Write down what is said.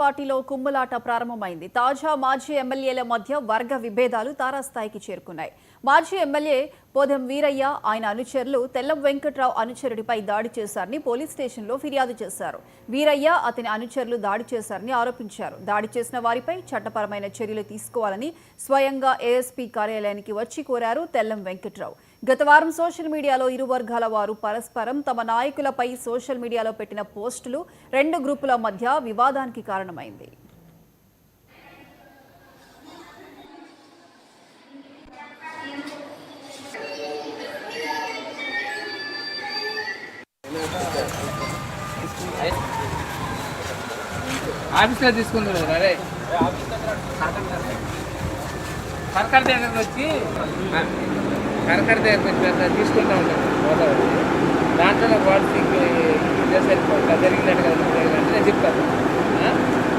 పార్టీలో కుమ్ములాట ప్రారంభమైంది. తాజా మాజీ ఎమ్మెల్యేల మధ్య వర్గ విభేదాలు తారాస్థాయికి చేరుకున్నాయి. మాజీ ఎమ్మెల్యే పోదెం వీరయ్య ఆయన అనుచరులు తెల్లం వెంకట్రావు అనుచరుడిపై దాడి చేశారని పోలీస్ స్టేషన్లో ఫిర్యాదు చేశారు. వీరయ్య అతని అనుచరులు దాడి చేశారని ఆరోపించారు. దాడి చేసిన వారిపై చట్టపరమైన చర్యలు తీసుకోవాలని స్వయంగా ఏఎస్పీ కార్యాలయానికి వచ్చి కోరారు తెల్లం వెంకట్రావు. గత వారం సోషల్ మీడియాలో ఇరు వర్గాల వారు పరస్పరం తమ నాయకులపై సోషల్ మీడియాలో పెట్టిన పోస్టులు రెండు గ్రూపుల మధ్య వివాదానికి కారణమైంది. ఆఫీస్లో తీసుకుంటారు అరే కరకర దగ్గరకు వచ్చి తీసుకుంటూ ఉంటారు గోదావరి దాంట్లో వాడు జరిగినట్టుగా నేను చెప్తాను.